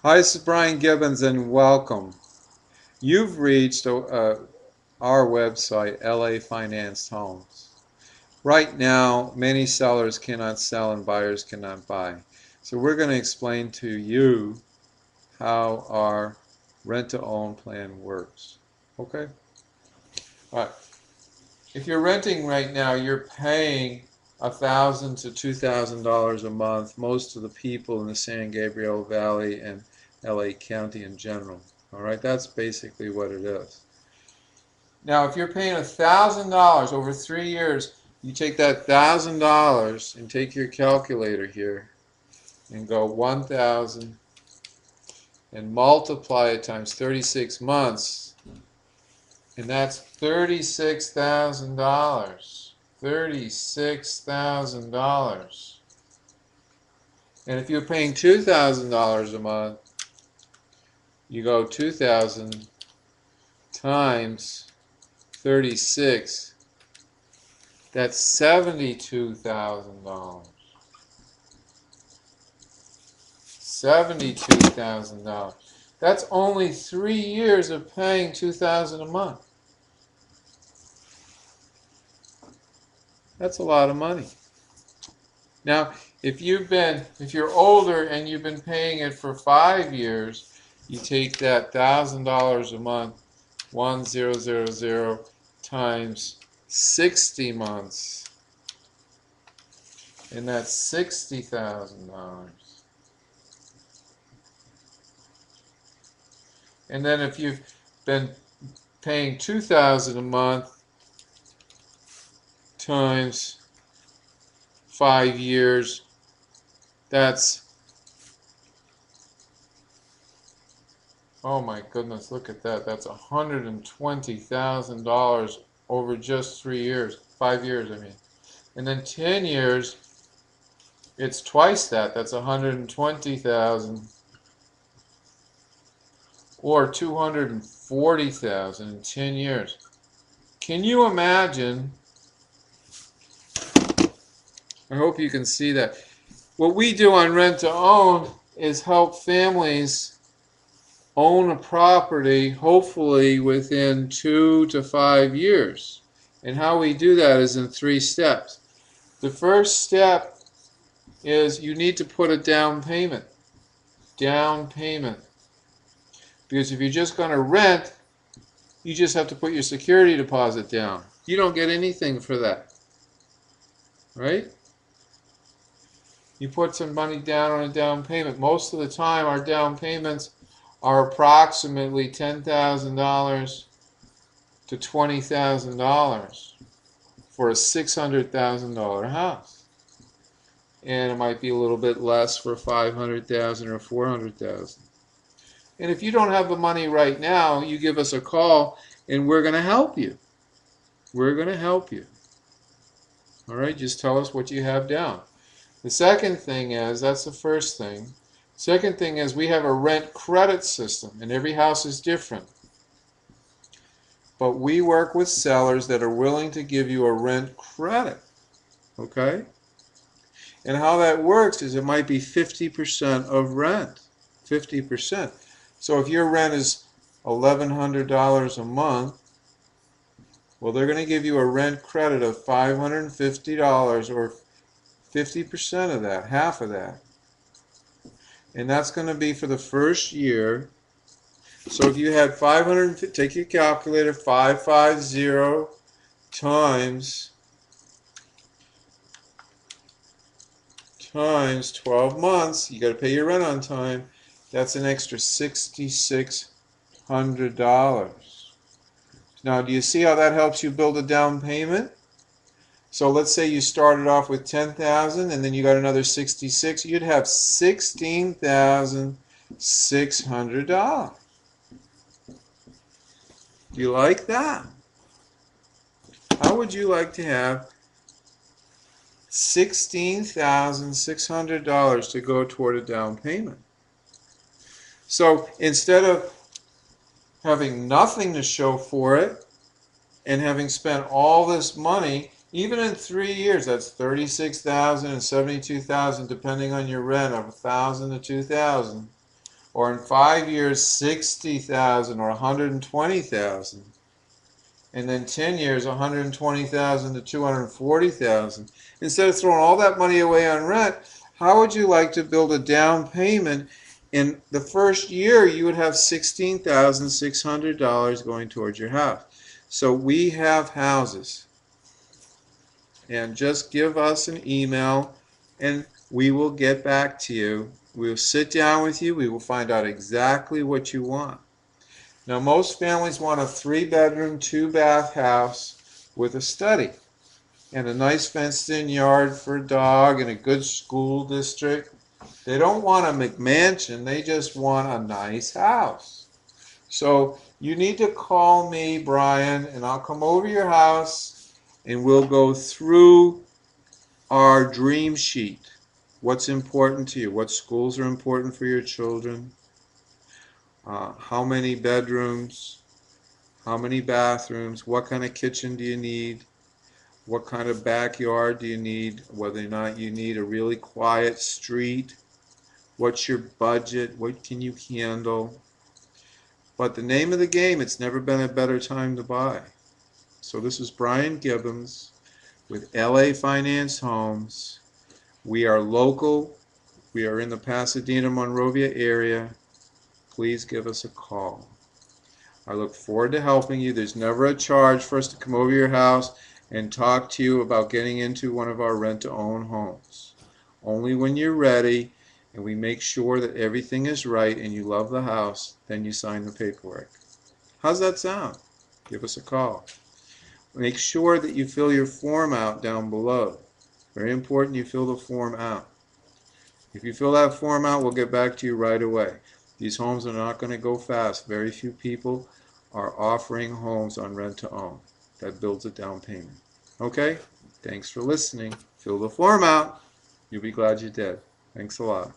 Hi, this is Brian Gibbons, and welcome. You've reached our website, LAFinancedHomes. Right now, many sellers cannot sell and buyers cannot buy. So we're going to explain to you how our rent-to-own plan works. Okay? All right. If you're renting right now, you're paying $1,000 to $2,000 a month. Most of the people in the San Gabriel Valley and LA County in general. All right, that's basically what it is. Now, if you're paying $1,000 over 3 years, you take that $1,000 and take your calculator here and go 1,000 and multiply it times 36 months, and that's $36,000. $36,000. And if you're paying $2,000 a month, you go 2,000 times 36. That's $72,000. $72,000. That's only 3 years of paying $2,000 a month. That's a lot of money. Now, if you're older and you've been paying it for 5 years, you take that $1,000 a month, 1,000 times 60 months, and that's $60,000. And then if you've been paying $2,000 a month times 5 years, that's, oh my goodness, look at that. That's $120,000 over just 3 years, 5 years, I mean. And then 10 years, it's twice that. That's 120,000 or 240,000 in 10 years. Can you imagine? I hope you can see that. What we do on rent to own is help families own a property, hopefully within 2 to 5 years. And how we do that is in 3 steps. The first step is you need to put a down payment. Down payment. Because if you're just going to rent, you just have to put your security deposit down. You don't get anything for that. Right? You put some money down on a down payment. Most of the time, our down payments are approximately $10,000 to $20,000 for a $600,000 house. And it might be a little bit less for $500,000 or $400,000. And if you don't have the money right now, you give us a call and we're going to help you. We're going to help you. All right, just tell us what you have down. The second thing is, that's the first thing. Second thing is we have a rent credit system, and every house is different. But we work with sellers that are willing to give you a rent credit. Okay? And how that works is it might be 50% of rent. 50%. So if your rent is $1,100 a month, well, they're going to give you a rent credit of $550 or 50% of that, half of that. And that's going to be for the first year. So if you had 550, take your calculator, 550 times 12 months, you got to pay your rent on time. That's an extra $6,600. Now, do you see how that helps you build a down payment? So let's say you started off with $10,000 and then you got another 66. You'd have $16,600. Do you like that? How would you like to have $16,600 to go toward a down payment? So instead of having nothing to show for it and having spent all this money, even in 3 years, that's $36,000 and $72,000, depending on your rent, of $1,000 to $2,000. or in 5 years 60,000 or 120,000, and then 10 years 120,000 to 240,000. Instead of throwing all that money away on rent, how would you like to build a down payment? In the first year, you would have $16,600 going towards your house. So we have houses, and just give us an email and we will get back to you. We'll sit down with you. We will find out exactly what you want. Now, most families want a 3-bedroom, 2-bath house with a study and a nice fenced-in yard for a dog and a good school district. They don't want a McMansion. They just want a nice house. So you need to call me, Brian, and I'll come over to your house and we'll go through our dream sheet. What's important to you? What schools are important for your children? How many bedrooms? How many bathrooms? What kind of kitchen do you need? What kind of backyard do you need? Whether or not you need a really quiet street. What's your budget? What can you handle? But the name of the game, it's never been a better time to buy. So this is Brian Gibbons with LA Finance Homes. We are local. We are in the Pasadena, Monrovia area. Please give us a call. I look forward to helping you. There's never a charge for us to come over your house and talk to you about getting into one of our rent-to-own homes. Only when you're ready and we make sure that everything is right and you love the house, then you sign the paperwork. How's that sound? Give us a call. Make sure that you fill your form out down below. Very important you fill the form out. If you fill that form out, we'll get back to you right away. These homes are not going to go fast. Very few people are offering homes on rent-to-own. That builds a down payment. Okay? Thanks for listening. Fill the form out. You'll be glad you did. Thanks a lot.